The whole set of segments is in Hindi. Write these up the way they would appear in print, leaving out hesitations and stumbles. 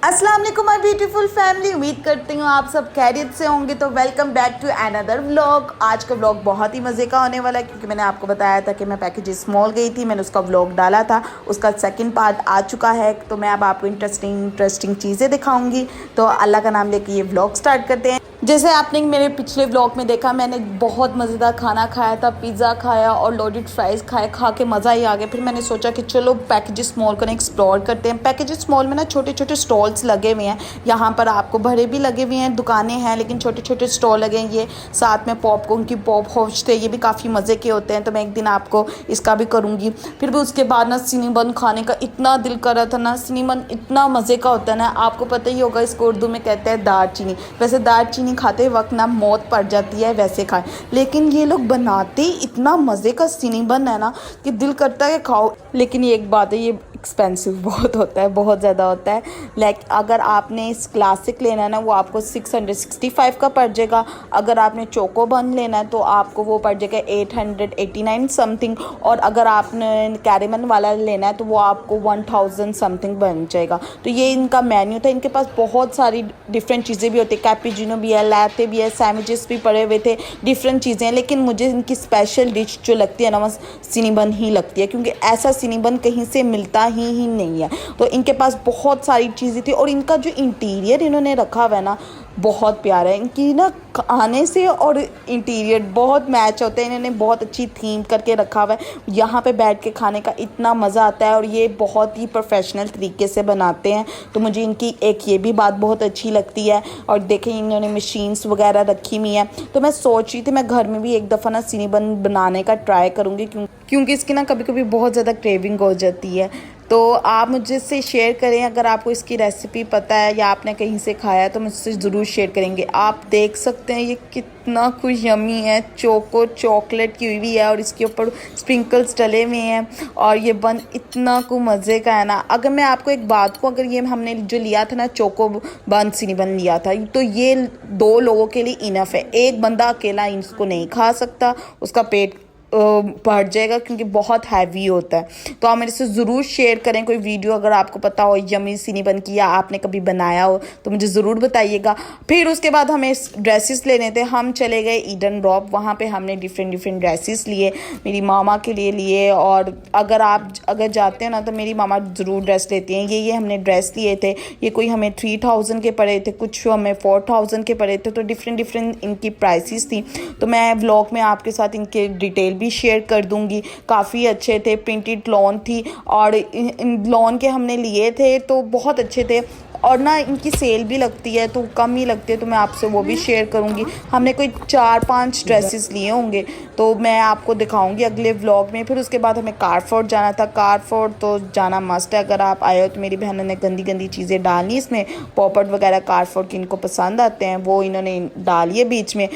अस्सलाम वालेकुम माय ब्यूटीफुल फैमिली। उम्मीद करती हूँ आप सब खैरियत से होंगे। तो welcome back to another vlog. आज का व्लॉग बहुत ही मज़े का होने वाला है क्योंकि मैंने आपको बताया था कि मैं पैकेजेस मॉल गई थी, मैंने उसका व्लॉग डाला था, उसका सेकंड पार्ट आ चुका है। तो मैं अब आपको इंटरेस्टिंग चीज़ें दिखाऊंगी। तो अल्लाह का नाम लेके ये व्लॉग स्टार्ट करते हैं। जैसे आपने मेरे पिछले व्लॉग में देखा, मैंने बहुत मज़ेदार खाना खाया था, पिज़्ज़ा खाया और लोडेड फ्राइज़ खाए। खा के मज़ा ही आ गया। फिर मैंने सोचा कि चलो पैकेजेस मॉल को एक्सप्लोर करते हैं। पैकेजेस मॉल में ना छोटे छोटे स्टॉल्स लगे हुए हैं। यहाँ पर आपको बड़े भी लगे हुए हैं, दुकानें हैं, लेकिन छोटे छोटे स्टॉल लगे हैं। ये साथ में पॉपकॉर्न की पॉप हाउस थे, ये भी काफ़ी मज़े के होते हैं। तो मैं एक दिन आपको इसका भी करूँगी। फिर भी उसके बाद ना सिनेमन खाने का इतना दिल कर रहा था ना। सिनेमन इतना मज़े का होता है ना, आपको पता ही होगा, इसको उर्दू में कहते हैं दार चीनी। वैसे दार चीनी खाते वक्त ना मौत पड़ जाती है, वैसे खाएं, लेकिन ये लोग बनाते इतना मज़े का सिनेमन है ना कि दिल करता है खाओ। लेकिन ये एक बात है, ये एक्सपेंसिव बहुत होता है, बहुत ज़्यादा होता है। लाइक अगर आपने इस क्लासिक लेना है ना, वो आपको 665 का पड़ जाएगा। अगर आपने चोको बन लेना है तो आपको वो पड़ जाएगा 889 समथिंग। और अगर आपने कैरेमन वाला लेना है तो वो आपको 1000 समथिंग बन जाएगा। तो ये इनका मेन्यू था। इनके पास बहुत सारी डिफरेंट चीज़ें भी होती है, कैपुचिनो भी है, लैटे भी है, सैंडविचेस भी पड़े हुए थे, डिफरेंट चीज़ें हैं। लेकिन मुझे इनकी स्पेशल डिश जो लगती है ना, वो सिनेमन ही लगती है, क्योंकि ऐसा सिनेमन कहीं से मिलता ही नहीं है। तो इनके पास बहुत सारी चीज़ें थी और इनका जो इंटीरियर इन्होंने रखा हुआ है ना, बहुत प्यारा है। इनकी ना खाने से और इंटीरियर बहुत मैच होते हैं। इन्होंने बहुत अच्छी थीम करके रखा हुआ है। यहाँ पे बैठ के खाने का इतना मज़ा आता है और ये बहुत ही प्रोफेशनल तरीके से बनाते हैं। तो मुझे इनकी एक ये भी बात बहुत अच्छी लगती है। और देखें, इन्होंने मशीन्स वगैरह रखी हुई हैं। तो मैं सोच रही थी मैं घर में भी एक दफ़ा ना सिनेमन बनाने का ट्राई करूँगी, क्योंकि इसकी ना कभी कभी बहुत ज़्यादा क्रेविंग हो जाती है। तो आप मुझसे शेयर करें, अगर आपको इसकी रेसिपी पता है या आपने कहीं से खाया है तो मुझसे ज़रूर शेयर करेंगे। आप देख सकते हैं ये कितना कुछ यमी है, चोको चॉकलेट की हुई है और इसके ऊपर स्प्रिंकल्स डले हुए हैं। और ये बन इतना को मज़े का है ना। अगर मैं आपको एक बात को, अगर ये हमने जो लिया था ना चोको बन सिनेमन लिया था, तो ये 2 लोगों के लिए इनफ है। एक बंदा अकेला इसको नहीं खा सकता, उसका पेट बढ़ जाएगा, क्योंकि बहुत हैवी होता है। तो आप मेरे से ज़रूर शेयर करें कोई वीडियो, अगर आपको पता हो यमी सिनेमन की या आपने कभी बनाया हो तो मुझे ज़रूर बताइएगा। फिर उसके बाद हमें ड्रेसेस लेने थे। हम चले गए ईडन रॉक, वहाँ पे हमने डिफरेंट ड्रेसेस लिए, मेरी मामा के लिए। और अगर जाते हो ना तो मेरी मामा ज़रूर ड्रेस लेती हैं। ये हमने ड्रेस लिए थे। ये कोई हमें 3000 के पड़े थे, कुछ हमें 4000 के पड़े थे। तो डिफरेंट इनकी प्राइसेस थी। तो मैं व्लॉग में आपके साथ इनके डिटेल भी शेयर कर दूंगी। काफ़ी अच्छे थे, प्रिंटेड लॉन थी और इन लॉन के हमने लिए थे तो बहुत अच्छे थे। और ना इनकी सेल भी लगती है तो कम ही लगती है, तो मैं आपसे वो भी शेयर करूंगी। हमने कोई 4-5 ड्रेसेस लिए होंगे, तो मैं आपको दिखाऊंगी अगले व्लॉग में। फिर उसके बाद हमें कारफोर्ट जाना था। कारफोर्ट तो जाना मस्ट है। अगर आप आए हो तो मेरी बहनों ने गंदी चीज़ें डालनी इसमें, पॉपट वगैरह कारफोर्ट की इनको पसंद आते हैं, वो इन्होंने डाली है बीच में।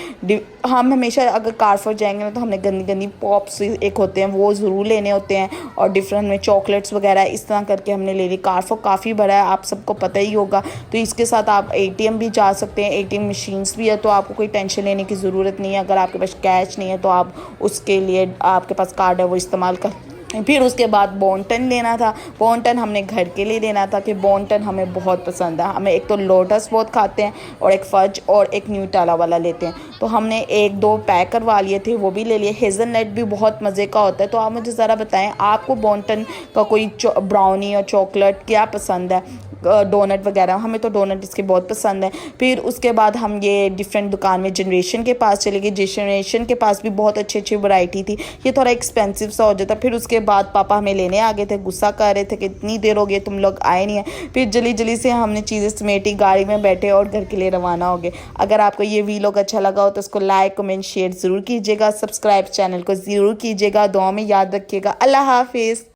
हम हमेशा अगर कारफोर्ट जाएंगे ना तो हमने गंदी पॉप्स एक होते हैं वो ज़रूर लेने होते हैं, और डिफरेंट में चॉकलेट्स वगैरह इस तरह करके हमने ले ली। कारफोर्ट काफ़ी बड़ा है, आप सबको पता ही होगा। तो इसके साथ आप एटीएम भी जा सकते हैं, एटीएम मशीन्स भी है, तो आपको कोई टेंशन लेने की ज़रूरत नहीं है। अगर आपके पास कैश नहीं है तो आप उसके लिए आपके पास कार्ड है वो इस्तेमाल कर। फिर उसके बाद बोनटन लेना था। बोनटन हमने घर के लिए लेना था कि बोनटन हमें बहुत पसंद है। हमें एक तो लोटस बहुत खाते हैं और एक फज और एक न्यूटेला वाला लेते हैं। तो हमने 1-2 पैक करवा लिए थे, वो भी ले लिए। हेज़लनट भी बहुत मज़े का होता है। तो आप मुझे ज़रा बताएं, आपको बोनटन का कोई ब्राउनी और चॉकलेट क्या पसंद है, डोनट वगैरह। हमें तो डोनट इसके बहुत पसंद है। फिर उसके बाद हम ये डिफरेंट दुकान में जनरेशन के पास चले गए। जनरेशन के पास भी बहुत अच्छी वैरायटी थी। ये थोड़ा एक्सपेंसिव सा हो जाता। फिर उसके बाद पापा हमें लेने आ गए थे, गुस्सा कर रहे थे कि इतनी देर हो गई तुम लोग आए नहीं है। फिर जल्दी से हमने चीज़ें समेटी, गाड़ी में बैठे और घर के लिए रवाना हो गए। अगर आपको ये व्लॉग अच्छा लगा हो तो उसको लाइक कमेंट शेयर ज़रूर कीजिएगा, सब्सक्राइब चैनल को ज़रूर कीजिएगा, दुआ में याद रखिएगा। अल्लाह हाफिज़।